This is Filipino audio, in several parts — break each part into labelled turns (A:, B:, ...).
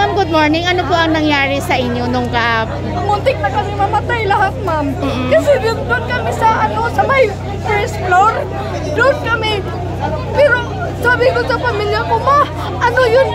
A: ma'am, good morning. Ano po ang nangyari sa inyo nung
B: muntik na kami mamatay lahat, ma'am. Kasi doon kami sa sa may first floor. Doon kami. Pero sabi ko sa pamilya ko, ma, ano yun?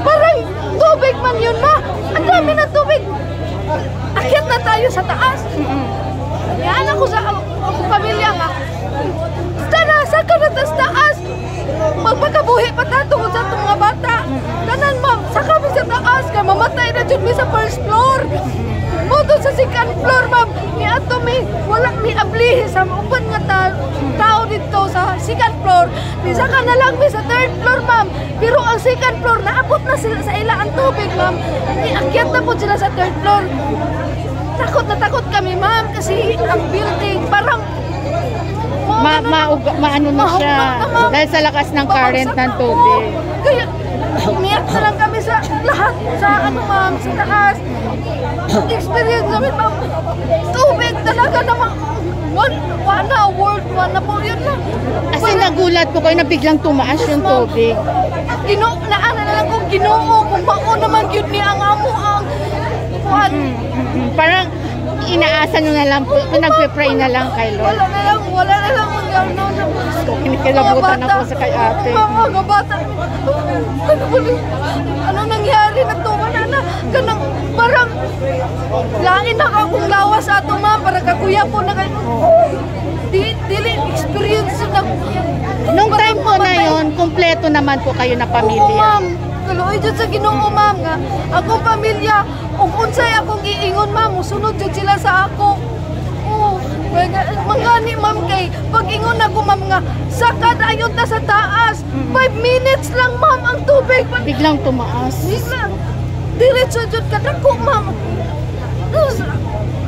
B: Parang tubig man yun, ma. Ang dami ng tubig. Akyat na tayo sa taas. Yan ako sa pamilya nga. Tara, saka na taas. Magpakabuhi pa tatungod sa itong mga bata. Tanan, ma'am, saka mi sa taas. Kaya mamatay na dyan mi sa first floor. Moto sa second floor, ma'am. Ni ato mi, wala mi ablihi sa upan nga tao dito sa second floor. Ni saka na lang mi sa third floor, ma'am. Pero ang second floor, naabot na sila sa ila ang tubig, ma'am. Ni akyat na po sila sa third floor. Takot na takot kami, ma'am. Kasi ang building, parang
A: maano na siya dahil sa lakas ng current ng tubig.
B: Kaya umiyak na lang kami sa lahat sa ma'am, sa taas. Experience namin, ma'am. Tubig talaga naman. World one na po yun lang.
A: Kasi nagulat po kayo na biglang tumaas yung tubig.
B: Naana na lang kung Ginoo kung bako naman yun ni ang amo ang
A: parang inaasa nyo na lang po, nagpe-pray na lang kay Lord.
B: Wala na lang kung gano'n.
A: Kinikilabutan ako sa kay ate.
B: Mga bata. Ano nangyari? Nagtuwa na kanang parang lain na akong lawas ato, ma'am. Para kakuya po na kayo. Dili experience na.
A: Nung time po na yun, kumpleto naman po kayo na pamilya.
B: Oo, ma'am. Kaluoy dyan sa Ginoo, ma'am, nga. Akong pamilya, kung unsay akong iingon, ma'am, musunod dyan sila sa ako. Oo, mangani, ma'am, kay pag-ingon ako, ma'am, nga, sakad ayon ta sa taas. 5 minutes lang, ma'am, ang tubig.
A: Biglang tumaas.
B: Biglang. Diretso dyan ka, dako, ma'am.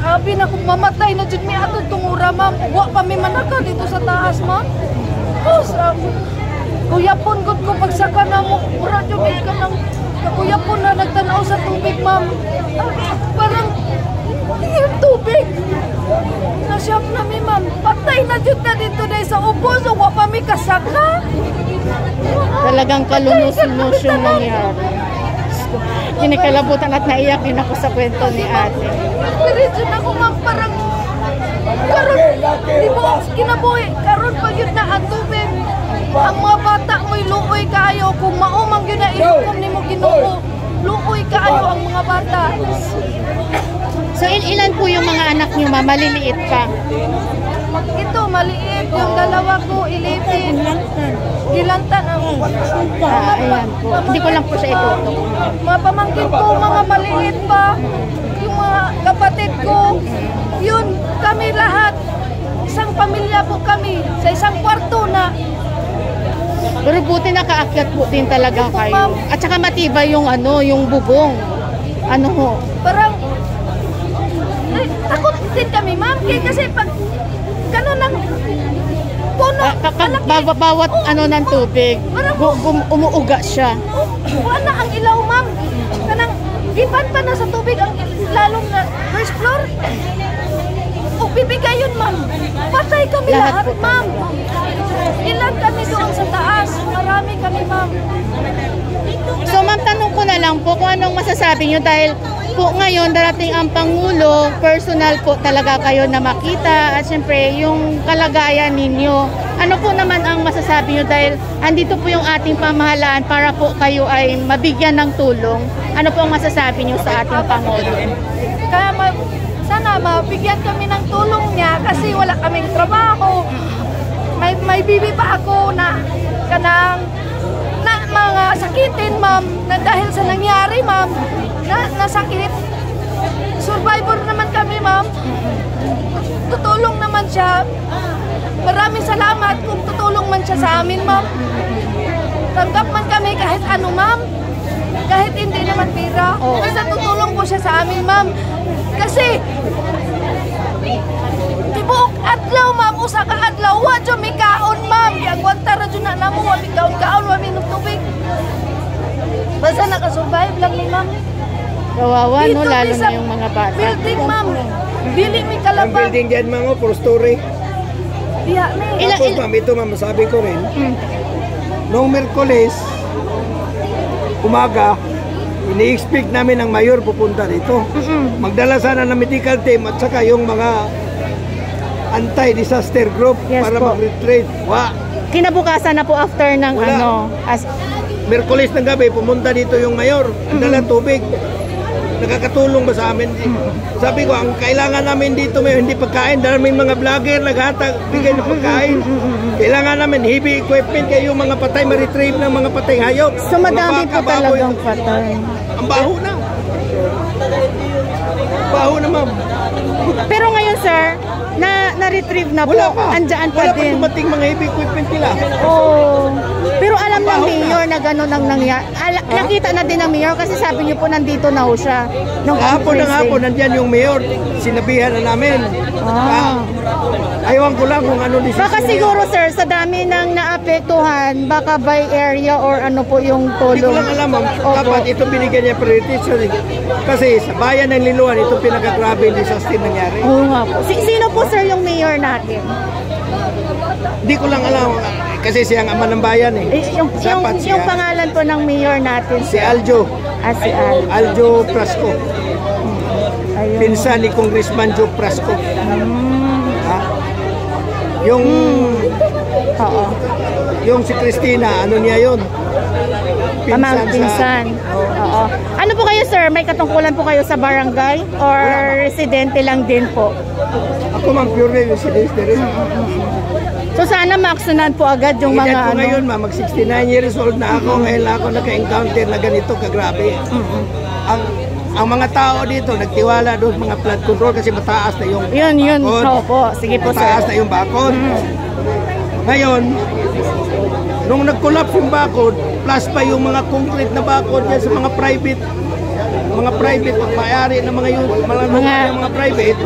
B: Sabi na kung mamatay na dyan, may ato tungura, ma'am. Huwag pa may manaka dito sa taas, ma'am. Oh, sabi. Kuya pon gud ko pagsaka na mo, mura jud ka nang kuya pon na nagtanaw sa tubig, ma'am. Parang yung tubig. Nasyap na mi, ma'am. Patay na jud na dito dahil sa upo, so wa pa mi kasaka.
A: Talagang kalunus-lunus yung nangyari. Kinikalabutan at naiyak din ako sa kwento ni ate.
B: Pero dyan ako, ma'am, parang karon, di mo kinabuhi, karon pag yun na ang tubig. Ang mga bata mo'y luoy kaayo. Kung maumang yun na inukom ni mo Ginoo, luoy kaayo ang mga bata.
A: So ilan po yung mga anak niyo, ma? Maliliit pa?
B: Ito, maliit. Yung dalawa ko, 11. Gilantan ang
A: ayan po. Hindi ko lang po siya itutok.
B: Mga pamangkin ko, mga maliit pa. Yung mga kapatid ko, yun, kami lahat. Isang pamilya po kami. Sa isang kwarto na.
A: Pero buti nakaakyat po din talaga kayo. At saka matibay yung yung bubong. Ano ho?
B: Parang takot din kami, ma'am. Kasi pag gano'n lang puno.
A: Bawat ng tubig, umuuga siya.
B: Wala ang ilaw, ma'am. Kanang ipan pa na sa tubig ang lalong na first floor. O bibigay yun, ma'am. Patay kami lahat, ma'am. Ilan kami doon sa taas? Marami kami, ma'am.
A: So, ma'am, tanong ko na lang po kung anong masasabi nyo dahil po ngayon darating ang Pangulo, personal po talaga kayo na makita at syempre yung kalagayan ninyo. Ano po naman ang masasabi nyo dahil andito po yung ating pamahalaan para po kayo ay mabigyan ng tulong? Ano po ang masasabi nyo sa ating Pangulo?
B: Kaya sana mabigyan kami ng tulong niya kasi wala kaming trabaho. May bibi pa ako na mga sakitin, ma'am, na dahil sa nangyari, ma'am, na sakit. Survivor naman kami, ma'am. Tutulong naman siya. Maraming salamat kung tutulong man siya sa amin, ma'am. Tanggap man kami kahit ano, ma'am. Kahit hindi naman pira. Basta tutulong po siya sa amin, ma'am. Kasi tibuok adlaw, ma'am, usa ka adlaw, wa jud mi kaon, ma'am. Giagwanta ra jud na namo, wa mi kaon, wa mi tubig. Basta naka-survive lang ni ma'am.
A: Kawawa, no? Lalo na yung mga bata.
B: Building, ma'am. Dili mi kalabang.
C: Ang building dyan, ma'am, 4 story.
B: Diya,
C: Tapos, ma'am, ito, ma'am, masabi ko rin. Noong Merkulis, umaga, ini-expect namin ang mayor pupunta dito. Magdala sana ng medical team at saka yung mga anti-disaster group
A: Yes
C: para
A: po.
C: mag-retreat.
A: Kinabukasan na po after ng
C: Wala. Merkulis ng gabi, pumunta dito yung mayor. Ang dala tubig. Nakakatulong ba sa amin? Sabi ko, ang kailangan namin dito may hindi pagkain. Dahil may mga vlogger naghatag, bigay ng pagkain. Kailangan namin heavy equipment kayo yung mga patay, ma-retrieve ng mga patay hayop.
A: So madami
C: Mga
A: po
C: baka, baboy.
A: talagang patay.
C: Ang baho na. Baho na, ma'am.
A: Pero ngayon sir, na-retrieve na po.
C: Wala pa.
A: Andyan pa
C: Wala pa
A: din.
C: dumating mga heavy equipment nila.
A: Oh. Pero alam ng
C: Baho na.
A: mayor na gano'n ang nangyari. Nakita na din ng mayor kasi sabi niyo po nandito na ho siya. Nung
C: Hapon ng hapon, nandyan yung mayor. Sinabihan na namin. Ayawan ko lang kung ano decision
A: Baka
C: niya.
A: siguro sir, sa dami ng naapektuhan, baka by area or ano po yung
C: Hindi ko
A: tulong.
C: lang alam, ma'am.
A: Opo.
C: Dapat ito binigyan niya priority. Kasi sa bayan ng Liloan, ito pinaka-grabe yung disaster nangyari.
A: Oo nga po. Sino po sir yung mayor natin?
C: Hindi ko lang alam. Kasi siya ang ama ng bayan eh. Dapat siya.
A: Yung pangalan po ng mayor natin.
C: Si Aljo.
A: Si Al.
C: Aljo Prasco.
A: Ayun.
C: Pinsan ni Congressman Joe Prasco. Ha? Yung
A: Oo.
C: yung si Cristina, ano niya yun?
A: Pinsan. Oo. Ano po kayo sir? May katungkulan po kayo sa barangay? Or residente lang din po?
C: Ako mang pure resident rin.
A: So sana maaksunan po agad yung mga
C: Edad ko
A: ano.
C: ngayon, mag 69 years old na ako. Ngayon lang ako naka-encounter na ganito kagrabe. Ang mga tao dito nagtiwala doon mga flood control kasi mataas na yung
A: Yun.
C: bakod.
A: Opo. Sige po
C: Mataas
A: sir.
C: na yung bakod. Ngayon, nung nag-collapse yung bakod, plus pa yung mga concrete na bakod yan sa mga private pagmayari ng mga mga private,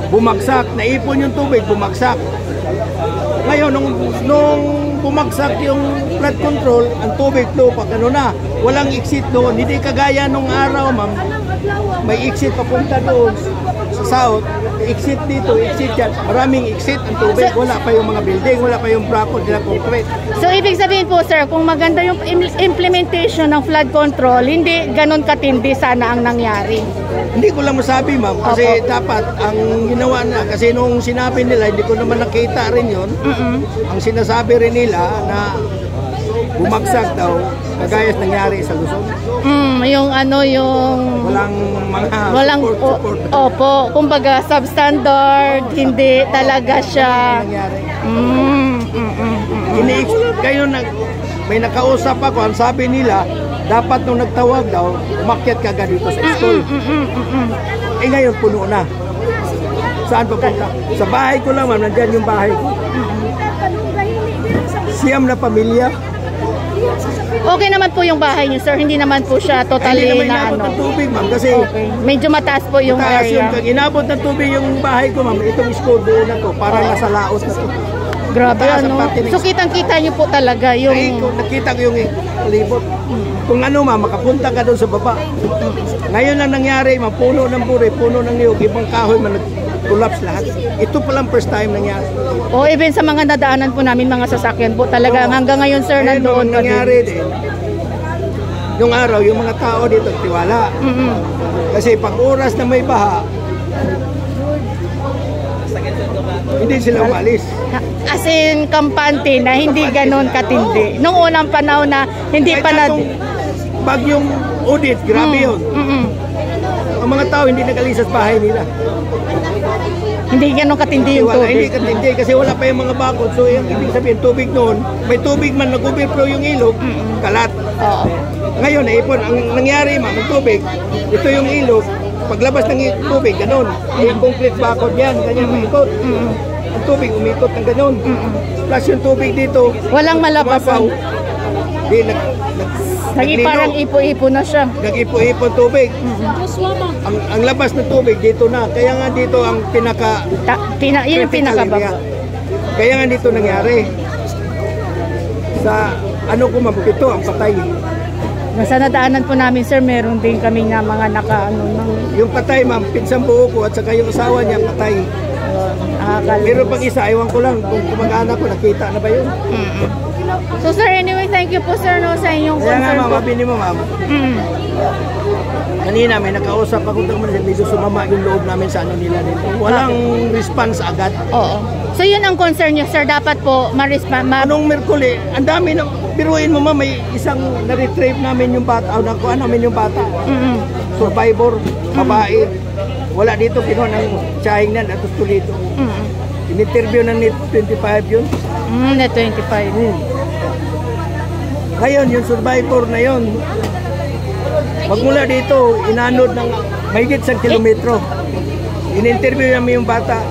C: bumagsak, naipon yung tubig, bumagsak. Ngayon, nung bumagsak yung flood control, ang tubig flow pag ano na, walang exit doon. Hindi kagaya nung araw, ma'am, may exit papunta doon sa south, exit dito, exit yan. Maraming exit ang tubig, wala pa yung mga building, wala pa yung bracket nila concrete.
A: So ibig sabihin po sir, kung maganda yung implementation ng flood control, hindi ganun katindi sana ang nangyari.
C: Hindi ko lang masabi, ma'am, kasi dapat ang ginawa na, kasi nung sinabi nila, hindi ko naman nakita rin yun. Ang sinasabi rin nila na bumagsak daw, kagaya nangyari sa Luzon.
A: Yung ano, yung
C: Walang support.
A: Opo, kumbaga substandard, hindi talaga siya.
C: Nangyari. Kayo may nakausap ako, ang sabi nila, dapat nung nagtawag daw, umakyat ka agad dito sa school. Eh ngayon, puno na. Saan papunta? Sa bahay ko lang, ma'am, nandyan yung bahay ko. Siyam na pamilya.
A: Okay naman po yung bahay niyo, sir. Hindi naman po siya totally
C: Hindi naman
A: na
C: inabot
A: ano.
C: ng tubig, ma'am, kasi
A: Okay. Medyo mataas po yung
C: taas
A: area.
C: Pag inabot ng tubig yung bahay ko, ma'am, itong school doon na to, parang nasa laos na to.
A: Grabe
C: Mataas ang
A: ano.
C: parte ng-
A: So kitang-kita niyo po talaga yung
C: Ay, kung nakita ko yung palibot. Kung ano, ma'am, makapunta ka doon sa baba. Ngayon lang nangyari, ma'am, puno ng buri, puno ng niyog, ibang kahoy, man, collapse lahat. Ito palang first time nangyari.
A: o even sa mga nadaanan po namin mga sasakyan po talaga hanggang ngayon sir
C: Ngayon,
A: nandoon
C: nung
A: pa din.
C: nangyari din, yung araw, yung mga tao dito tiwala. Kasi pag oras na may baha, hindi sila umalis.
A: As in kampante na hindi ganon katindi. Nung unang panahon na hindi
C: Kahit
A: pa na
C: atong bagyong audit, grabe yun. Ang mga tao hindi nagalisas bahay nila.
A: Hindi ganon katindi yung
C: Wala, hindi
A: tubig.
C: katindi kasi wala pa yung mga bakod. So yung ibig sabihin, tubig noon, may tubig man nag-overflow yung ilog, kalat.
A: Oo.
C: Ngayon, naipon, ang nangyari, ma'am, ang tubig, ito yung ilog, paglabas ng tubig, ganun. Yung concrete bakod yan, ganyan maikot. Ang tubig, umikot ng ganun. Plus yung tubig dito,
A: Walang malabasan.
C: di,
A: Lagi parang ipo-ipo na siya.
C: nag-ipo-ipon tubig. Ang labas ng tubig dito na. Kaya nga dito ang
A: Yun yung
C: critical
A: pinakababa.
C: area. Kaya nga dito nangyari. Sa ano ko ma'am, ito ang patay.
A: Sa nadaanan po namin sir, meron din kami na mga naka-ano ng
C: Yung patay ma'am, pinsang buo ko at saka yung asawa niya patay.
A: nakakalimutan.
C: Pero pag isa, ewan ko lang kung kumag-anak ko, nakita na ba yun?
A: So sir, anyway, thank you Thank you po sir no, sa inyong
C: Kaya nga
A: concern
C: ma'am,
A: po.
C: mabini mo ma'am.
A: Mm.
C: Kanina may nakausap ako naman dito, sumama yung loob namin sa ano nila dito. Walang response agad.
A: Oo. So yun ang concern nyo sir, dapat po
C: Anong Merkuли, ang dami na, biruin mo ma'am, may isang na-retrieve namin yung bata, o nakuha namin yung bata. Survivor, babae. Wala dito, kinuha ng tiyahing na, atos tulito. In-interview na net 25 yun.
A: Net 25.
C: Ngayon, yung survivor na yun, magmula dito, inanod ng mahigit 1 kilometro. In-interview namin yung bata.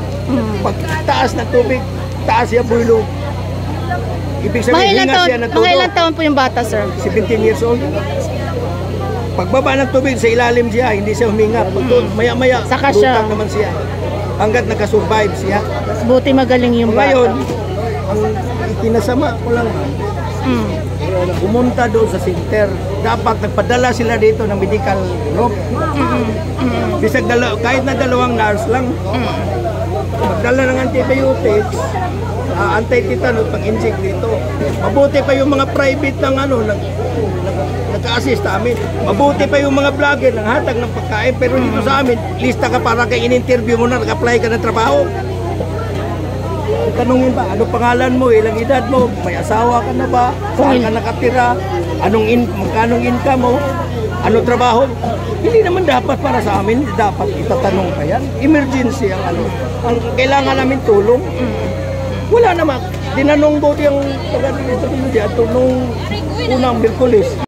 C: Pag taas na tubig, taas siya bulo. Ibig sabihin, hinga siya na todo.
A: Mga ilang taon po yung bata sir?
C: 17 years old. Pagbaba ng tubig, sa ilalim siya, hindi siya huminga. Maya-maya,
A: Saka siya.
C: lutang naman siya. Hanggat nakasurvive siya.
A: Buti magaling yung bata.
C: Ngayon, ang ikinasama ko lang, pumunta doon sa center. Dapat nagpadala sila dito ng medical group. Bisag kahit na 2 nurse lang. Magdala ng antibiotics, anti-tetanus, pag-inject dito. Mabuti pa yung mga private ng nag-assist amin. Mabuti pa yung mga vlogger ng hatag ng pagkain. Pero dito sa amin, lista ka para kay in-interview mo na, nag-apply ka ng trabaho. Tanungin ba, ano pangalan mo, ilang edad mo, may asawa ka na ba, saan ka nakatira, magkanong income mo, ano trabaho. Hindi naman dapat para sa amin, dapat itatanong pa yan. Emergency ang kailangan namin tulong. Wala naman, tinanong buti ang pag-administratibo dito nung unang Miyerkules.